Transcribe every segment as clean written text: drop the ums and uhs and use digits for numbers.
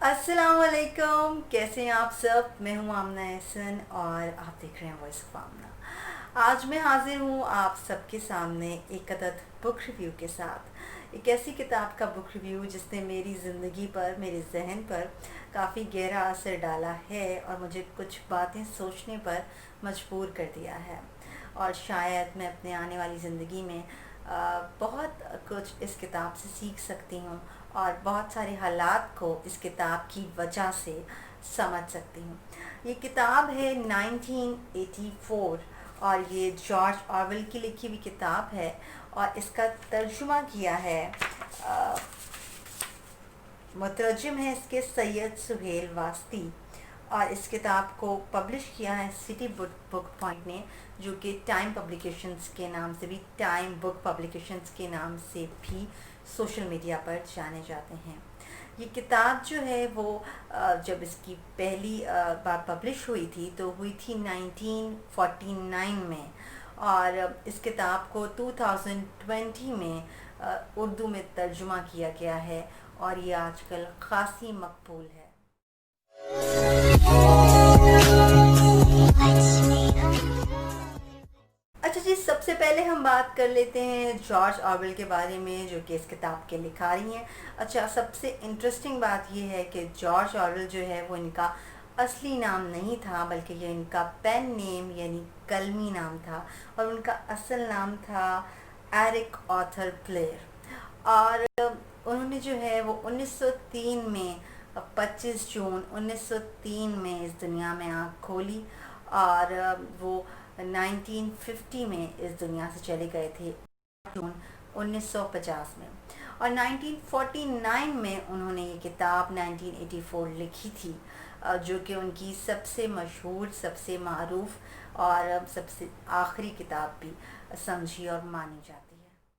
अस्सलाम वालेकुम, कैसे हैं आप सब। मैं हूं आमना एहसन और आप देख रहे हैं वॉइस ऑफ आमना। आज मैं हाजिर हूं आप सबके सामने एक अदद बुक रिव्यू के साथ। एक ऐसी किताब का बुक रिव्यू जिसने मेरी ज़िंदगी पर, मेरे जहन पर काफ़ी गहरा असर डाला है और मुझे कुछ बातें सोचने पर मजबूर कर दिया है। और शायद मैं अपने आने वाली ज़िंदगी में बहुत कुछ इस किताब से सीख सकती हूँ और बहुत सारे हालात को इस किताब की वजह से समझ सकती हूँ। ये किताब है 1984 और ये जॉर्ज ऑरवेल की लिखी हुई किताब है और इसका तर्जुमा किया है, मुतरजम है इसके सैयद सुहेल वास्ती। और इस किताब को पब्लिश किया है सिटी बुक पॉइंट ने, जो कि टाइम पब्लिकेशंस के नाम से भी, टाइम बुक पब्लिकेशंस के नाम से भी सोशल मीडिया पर जाने जाते हैं। ये किताब जो है वो जब इसकी पहली बार पब्लिश हुई थी तो हुई थी 1949 में, और इस किताब को 2020 में उर्दू में तर्जुमा किया गया है और ये आजकल खासी मकबूल है। अच्छा जी, सबसे पहले हम बात कर लेते हैं जॉर्ज ऑरवेल के बारे में, जो कि इस किताब के लिखारी हैं। अच्छा, सबसे इंटरेस्टिंग बात यह है कि जॉर्ज ऑरवेल जो है वो इनका असली नाम नहीं था, बल्कि ये इनका पेन नेम यानी कलमी नाम था, और उनका असल नाम था एरिक आर्थर ब्लेयर। और उन्होंने जो है वो 1903 में, 25 जून 1903 में इस दुनिया में आँख खोली, और वो 1950 में इस दुनिया से चले गए थे, जून 1950 में। और 1949 में उन्होंने ये किताब 1984 लिखी थी, जो कि उनकी सबसे मशहूर, सबसे मारूफ और सबसे आखिरी किताब भी समझी और मानी जाती है।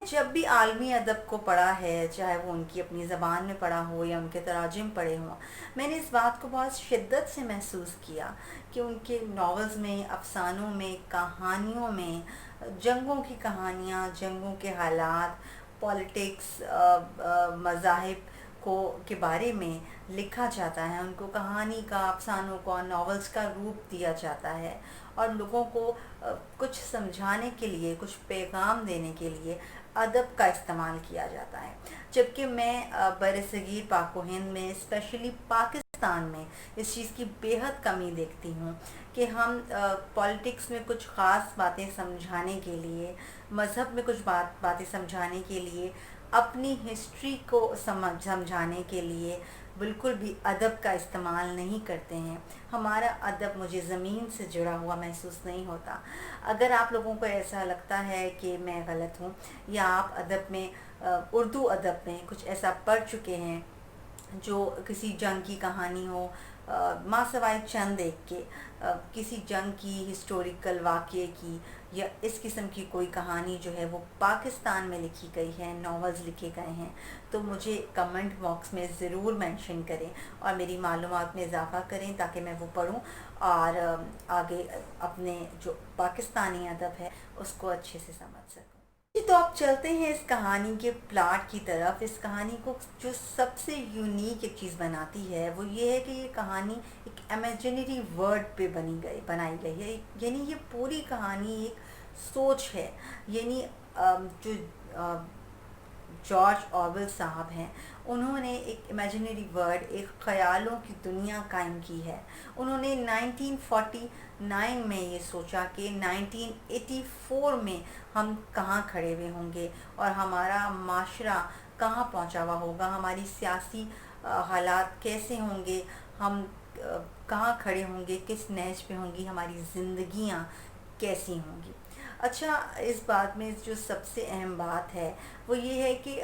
जब भी आलमी अदब को पढ़ा है, चाहे वो उनकी अपनी ज़बान में पढ़ा हो या उनके तराजिम पढ़े हों, मैंने इस बात को बहुत शिद्दत से महसूस किया कि उनके नावल्स में, अफसानों में, कहानियों में जंगों की कहानियाँ, जंगों के हालात, पॉलिटिक्स, मज़ाहिब को के बारे में लिखा जाता है। उनको कहानी का, अफसानों का, नावल्स का रूप दिया जाता है और लोगों को कुछ समझाने के लिए, कुछ पैगाम देने के लिए अदब का इस्तेमाल किया जाता है। जबकि मैं बरसगीर पाक व हिंद में, स्पेशली पाकिस्तान में, इस चीज़ की बेहद कमी देखती हूँ कि हम पॉलिटिक्स में कुछ ख़ास बातें समझाने के लिए, मज़हब में कुछ बातें समझाने के लिए, अपनी हिस्ट्री को समझाने के लिए बिल्कुल भी अदब का इस्तेमाल नहीं करते हैं। हमारा अदब मुझे ज़मीन से जुड़ा हुआ महसूस नहीं होता। अगर आप लोगों को ऐसा लगता है कि मैं गलत हूँ, या आप अदब में, उर्दू अदब में कुछ ऐसा पढ़ चुके हैं जो किसी जंग की कहानी हो, मासवाए चंद एक के किसी जंग की, हिस्टोरिकल वाक़े की, या इस किस्म की कोई कहानी जो है वो पाकिस्तान में लिखी गई है, नॉवेल्स लिखे गए हैं, तो मुझे कमेंट बॉक्स में ज़रूर मेंशन करें और मेरी मालूमात में इजाफ़ा करें, ताकि मैं वो पढूं और आगे अपने जो पाकिस्तानी अदब है उसको अच्छे से समझ सकूं। जी, तो अब चलते हैं इस कहानी के प्लाट की तरफ। इस कहानी को जो सबसे यूनिक एक चीज़ बनाती है वो ये है कि ये कहानी एक इमेजिनरी वर्ल्ड पे बनाई गई है। यानी ये पूरी कहानी एक सोच है। यानी जो जॉर्ज ऑरवेल साहब हैं, उन्होंने एक इमेजिनरी वर्ल्ड, एक ख़यालों की दुनिया कायम की है। उन्होंने 1949 में ये सोचा कि 1984 में हम कहाँ खड़े हुए होंगे और हमारा माशरा कहाँ पहुँचा हुआ होगा, हमारी सियासी हालात कैसे होंगे, हम कहाँ खड़े होंगे, किस नहज पे होंगी, हमारी ज़िंदगियाँ कैसी होंगी। अच्छा, इस बात में जो सबसे अहम बात है वो ये है कि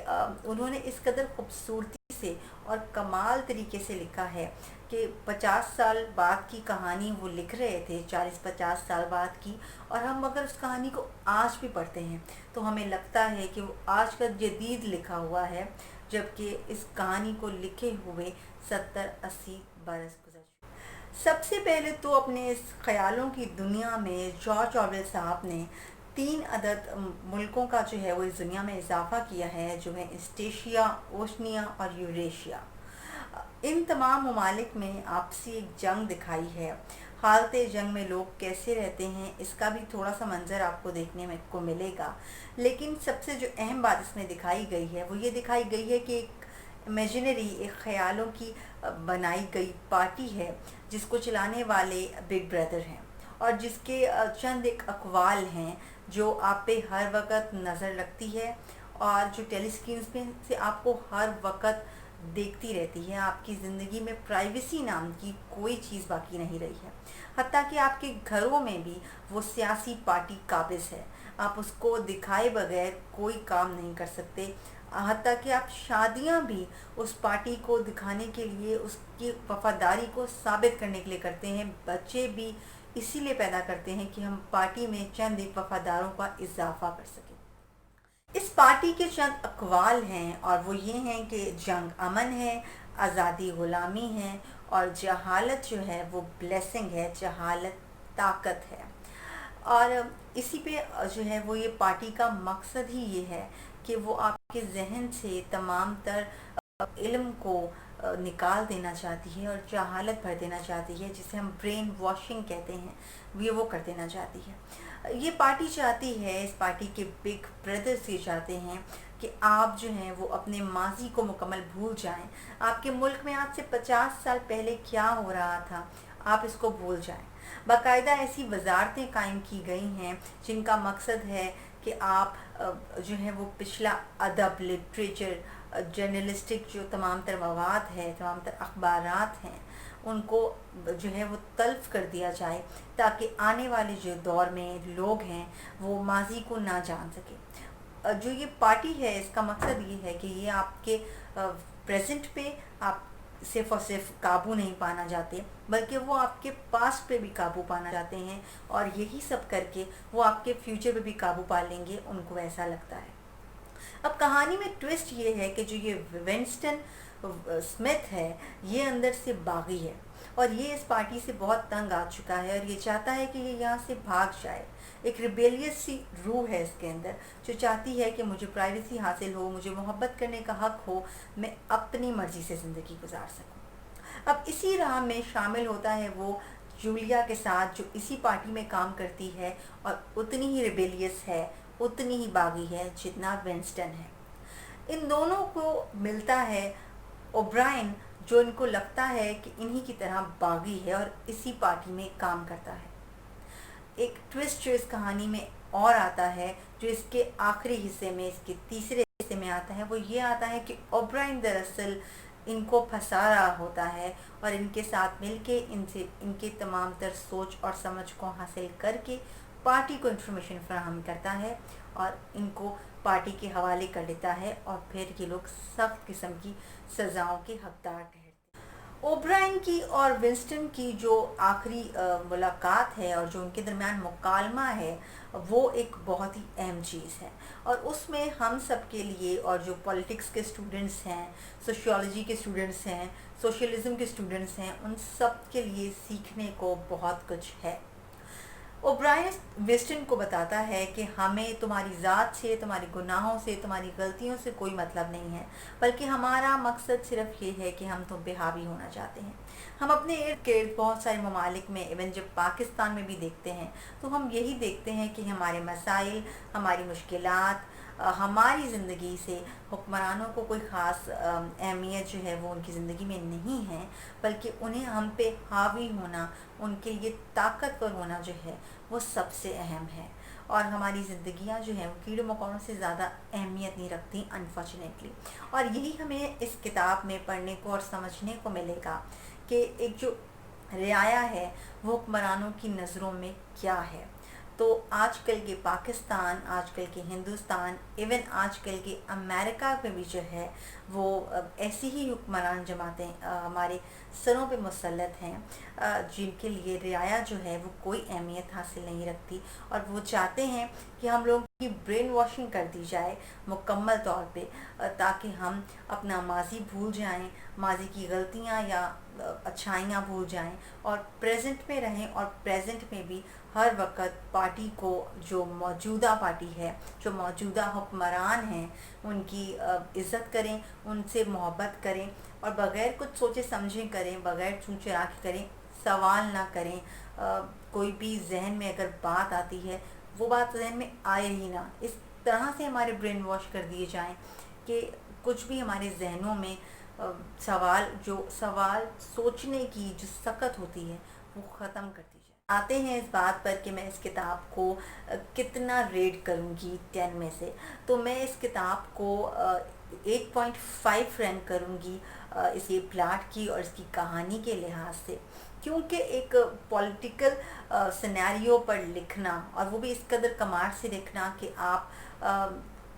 उन्होंने इस कदर खूबसूरती से और कमाल तरीके से लिखा है कि 50 साल बाद की कहानी वो लिख रहे थे, 40-50 साल बाद की, और हम अगर उस कहानी को आज भी पढ़ते हैं तो हमें लगता है कि वो आज का जदीद लिखा हुआ है, जबकि इस कहानी को लिखे हुए 70-80 बरस गुजर चुके। सबसे पहले तो अपने इस ख़यालों की दुनिया में जॉर्ज ऑरवेल साहब ने 3 अदद मुल्कों का जो है वो इस दुनिया में इजाफ़ा किया है, जो है एस्टेशिया, ओशनिया और यूरेशिया। ان تمام ممالک میں آپسی ایک جنگ دکھائی ہے۔ حالت جنگ میں لوگ کیسے رہتے ہیں اس کا بھی تھوڑا سا منظر آپ کو دیکھنے میں کو ملے گا، لیکن سب سے جو اہم بات اس میں دکھائی گئی ہے وہ یہ دکھائی گئی ہے کہ ایک امیجنری، ایک خیالوں کی بنائی گئی پارٹی ہے جس کو چلانے والے بگ بردر ہیں، اور جس کے چند ایک اقوال ہیں جو آپ پہ ہر وقت نظر رکھتی ہے، اور جو ٹیلی اسکرینز پہ سے آپ کو ہر وقت دیکھتی رہتی ہے۔ آپ کی زندگی میں پرائیویسی نام کی کوئی چیز باقی نہیں رہی ہے، حتیٰ کہ آپ کے گھروں میں بھی وہ سیاسی پارٹی قابض ہے۔ آپ اس کو دکھائے بغیر کوئی کام نہیں کر سکتے، حتیٰ کہ آپ شادیاں بھی اس پارٹی کو دکھانے کے لیے، اس کی وفاداری کو ثابت کرنے کے لیے کرتے ہیں۔ بچے بھی اسی لیے پیدا کرتے ہیں کہ ہم پارٹی میں چند ایک وفاداروں کا اضافہ کر سکیں۔ اس پارٹی کے چند اقوال ہیں، اور وہ یہ ہیں کہ جنگ امن ہے، آزادی غلامی ہے، اور جہالت جو ہے وہ بلیسنگ ہے، جہالت طاقت ہے۔ اور اسی پہ جو ہے وہ یہ پارٹی کا مقصد ہی یہ ہے کہ وہ آپ کے ذہن سے تمام تر علم کو نکال دینا چاہتی ہے اور جہالت بھر دینا چاہتی ہے، جسے ہم برین واشنگ کہتے ہیں، یہ وہ کر دینا چاہتی ہے۔ یہ پارٹی چاہتی ہے، اس پارٹی کے بگ بردرز یہ چاہتے ہیں کہ آپ جو ہیں وہ اپنے ماضی کو مکمل بھول جائیں۔ آپ کے ملک میں آج سے 50 سال پہلے کیا ہو رہا تھا آپ اس کو بھول جائیں۔ باقاعدہ ایسی وزارتیں قائم کی گئی ہیں جن کا مقصد ہے کہ آپ جو ہے وہ پچھلا ادب، لٹریچر، جرنلسٹک جو تمام تر مواد ہے، تمام تر اخبارات ہیں، ان کو جو ہے وہ تلف کر دیا جائے، تاکہ آنے والے جو دور میں لوگ ہیں وہ ماضی کو نہ جان سکیں۔ جو یہ پارٹی ہے اس کا مقصد یہ ہے کہ یہ آپ کے پریزنٹ پہ آپ صرف اور صرف قابو نہیں پانا چاہتے، بلکہ وہ آپ کے پاسٹ پہ بھی قابو پانا چاہتے ہیں، اور یہی سب کر کے وہ آپ کے فیوچر پہ بھی قابو پا لیں گے، ان کو ایسا لگتا ہے۔ اب کہانی میں ٹوسٹ یہ ہے کہ جو یہ ونسٹن اسمتھ ہے یہ اندر سے باغی ہے، اور یہ اس پارٹی سے بہت تنگ آ چکا ہے، اور یہ چاہتا ہے کہ یہ یہاں سے بھاگ جائے۔ ایک ریبیلیس سی روح ہے اس کے اندر جو چاہتی ہے کہ مجھے پرائیویسی حاصل ہو، مجھے محبت کرنے کا حق ہو، میں اپنی مرضی سے زندگی گزار سکوں۔ اب اسی راہ میں شامل ہوتا ہے وہ جولیا کے ساتھ، جو اسی پارٹی میں کام کرتی ہے اور اتنی ہی ریبیلیس ہے، اتنی ہی باغی ہے جتنا ونسٹن ہے۔ ان دونوں کو ملتا ہے اوبرائن، جو ان کو لگتا ہے کہ انہی کی طرح باغی ہے اور اسی پارٹی میں کام کرتا ہے۔ ایک ٹوسٹ جو اس کہانی میں اور آتا ہے، جو اس کے آخری حصے میں، اس کے تیسرے حصے میں آتا ہے، وہ یہ آتا ہے کہ اوبرائن دراصل ان کو پھنسا رہا ہوتا ہے، اور ان کے ساتھ مل کے ان کے تمام تر سوچ اور سمجھ کو حاصل کر کے پارٹی کو انفارمیشن فراہم کرتا ہے، اور ان کو پارٹی کے حوالے کر لیتا ہے، اور پھر یہ لوگ سخت قسم کی سزاؤں کے حقدار ٹھہرتے ہیں۔ اوبرائن کی اور ونسٹن کی جو آخری ملاقات ہے اور جو ان کے درمیان مکالمہ ہے، وہ ایک بہت ہی اہم چیز ہے، اور اس میں ہم سب کے لیے، اور جو پولیٹکس کے اسٹوڈنٹس ہیں، سوشیولوجی کے اسٹوڈنٹس ہیں، سوشلزم کے اسٹوڈنٹس ہیں، ان سب کے لیے سیکھنے کو بہت کچھ ہے۔ اوبرائن ونسٹن کو بتاتا ہے کہ ہمیں تمہاری ذات سے، تمہاری گناہوں سے، تمہاری غلطیوں سے کوئی مطلب نہیں ہے، بلکہ ہمارا مقصد صرف یہ ہے کہ ہم تم پہ حاوی ہونا چاہتے ہیں۔ ہم اپنے ارد گرد بہت سارے ممالک میں، ایون جب پاکستان میں بھی دیکھتے ہیں، تو ہم یہی دیکھتے ہیں کہ ہمارے مسائل، ہماری مشکلات، ہماری زندگی سے حکمرانوں کو کوئی خاص اہمیت جو ہے وہ ان کی زندگی میں نہیں ہے، بلکہ انہیں ہم پہ حاوی ہونا، ان کے لیے طاقتور ہونا جو ہے وہ سب سے اہم ہے، اور ہماری زندگیاں جو ہیں وہ کیڑے مکوڑوں سے زیادہ اہمیت نہیں رکھتی انفارچونیٹلی۔ اور یہی ہمیں اس کتاب میں پڑھنے کو اور سمجھنے کو ملے گا کہ ایک جو رعایا ہے وہ حکمرانوں کی نظروں میں کیا ہے۔ تو آج کل کے پاکستان، آج کل کے ہندوستان، ایون آج کل کے امریکہ میں بھی جو ہے وہ ایسی ہی حکمران جماعتیں ہمارے سروں پہ مسلط ہیں، جن کے لیے رعایا جو ہے وہ کوئی اہمیت حاصل نہیں رکھتی، اور وہ چاہتے ہیں کہ ہم لوگوں کی برین واشنگ کر دی جائے مکمل طور پہ، تاکہ ہم اپنا ماضی بھول جائیں، ماضی کی غلطیاں یا اچھائیاں بھول جائیں، اور پریزنٹ میں رہیں، اور پریزنٹ میں بھی ہر وقت پارٹی کو، جو موجودہ پارٹی ہے، جو موجودہ حکمران ہیں، ان کی عزت کریں، ان سے محبت کریں، और बग़ैर कुछ सोचे समझे करें, बग़ैर चूँ चुरा के करें, सवाल ना करें। कोई भी जहन में अगर बात आती है वो बात जहन में आए ही ना, इस तरह से हमारे ब्रेन वॉश कर दिए जाएं कि कुछ भी हमारे जहनों में सवाल सोचने की जो सकत होती है वो ख़त्म कर दी जाए। आते हैं इस बात पर कि मैं इस किताब को कितना रेट करूँगी 10 में से। तो मैं इस किताब को 8.5 रैंक करूँगी इसी प्लाट की और इसकी कहानी के लिहाज से, क्योंकि एक पॉलिटिकल सिनेरियो पर लिखना, और वो भी इस कदर कमाल से लिखना कि आप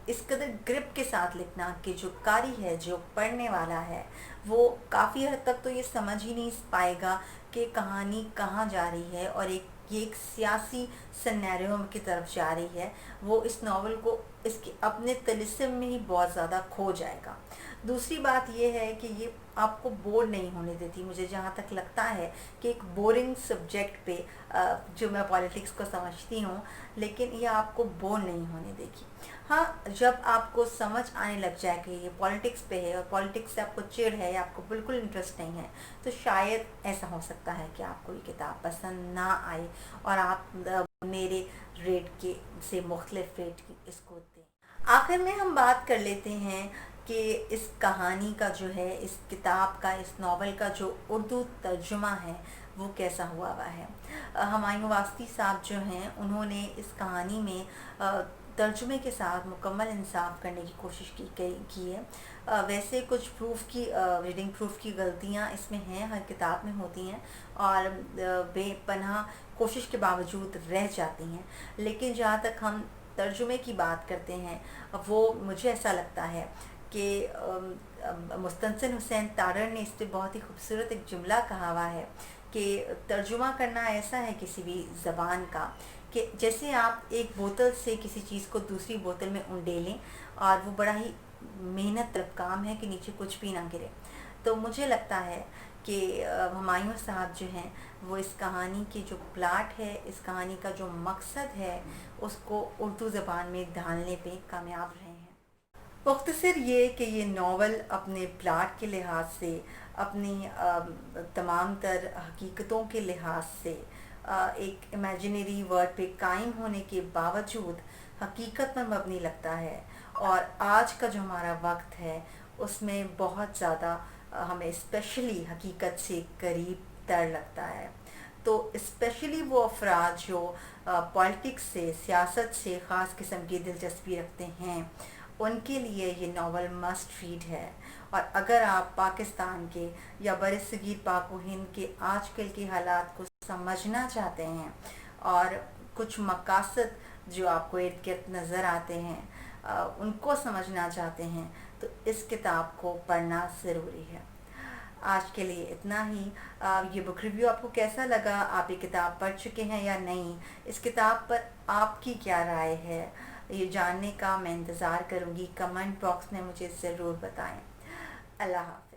इस कदर ग्रिप के साथ लिखना कि जो कारी है, जो पढ़ने वाला है, वो काफ़ी हद तक तो ये समझ ही नहीं पाएगा कि कहानी कहाँ जा रही है और ये एक सियासी सिनेरियो की तरफ जा रही है। वो इस नावल को इसके अपने तिलिस्म में ही बहुत ज़्यादा खो जाएगा। दूसरी बात ये है कि ये आपको बोर नहीं होने देती। मुझे जहाँ तक लगता है कि एक बोरिंग सब्जेक्ट पे जो मैं पॉलिटिक्स को समझती हूँ, लेकिन ये आपको बोर नहीं होने देगी। हाँ, जब आपको समझ आने लग जाए कि ये पॉलिटिक्स पे है और पॉलिटिक्स से आपको चिढ़ है या आपको बिल्कुल इंटरेस्ट नहीं है, तो शायद ऐसा हो सकता है कि आपको ये किताब पसंद ना आए और आप मेरे रेट के से मुख्तलिफ रेट की इसको दें। आखिर में हम बात कर लेते हैं कि इस कहानी का जो है, इस किताब का, इस नावल का जो उर्दू तर्जुमा है वो कैसा हुआ है। हुमायूं वास्ती साहब जो हैं, उन्होंने इस कहानी में तर्जुमे के साथ मुकम्मल इंसाफ करने की कोशिश की है। वैसे कुछ रीडिंग प्रूफ की गलतियाँ इसमें हैं, हर किताब में होती हैं और बेपनाह कोशिश के बावजूद रह जाती हैं, लेकिन जहाँ तक हम तर्जुमे की बात करते हैं, वो मुझे ऐसा लगता है कि मुस्तनसिर हुसैन तारड़ ने इस पर बहुत ही खूबसूरत एक जुमला कहा हुआ है कि तर्जुमा करना ऐसा है किसी भी ज़बान का कि जैसे आप एक बोतल से किसी चीज़ को दूसरी बोतल में उंडेलें और वो बड़ा ही मेहनत तलब काम है कि नीचे कुछ भी ना गिरे। तो मुझे लगता है कि हुमायूं साहब जो हैं, वो इस कहानी की जो प्लाट है, इस कहानी का जो मकसद है, उसको उर्दू ज़बान में ढालने पे कामयाब रहे हैं। मुख्तसर ये कि ये नावल अपने प्लाट के लिहाज से, अपनी तमाम तर हकीकतों के लिहाज से एक इमेजिनरी वर्ल्ड पे कायम होने के बावजूद हकीकत पर मबनी लगता है, और आज का जो हमारा वक्त है उसमें बहुत ज़्यादा हमें स्पेशली हकीकत से करीब तर लगता है। तो स्पेशली वो अफराद जो पॉलिटिक्स से, सियासत से ख़ास किस्म की दिलचस्पी रखते हैं, उनके लिए ये नावल मस्ट रीड है। और अगर आप पाकिस्तान के या बरसगीर पाक व हिंद के आजकल के हालात को समझना चाहते हैं और कुछ मकासद जो आपको इर्द गिर्द नज़र आते हैं उनको समझना चाहते हैं, तो इस किताब को पढ़ना ज़रूरी है। आज के लिए इतना ही। ये बुक रिव्यू आपको कैसा लगा? आप ये किताब पढ़ चुके हैं या नहीं? इस किताब पर आपकी क्या राय है, ये जानने का मैं इंतज़ार करूँगी। कमेंट बॉक्स में मुझे ज़रूर बताएं। अल्लाह हाफ़िज़।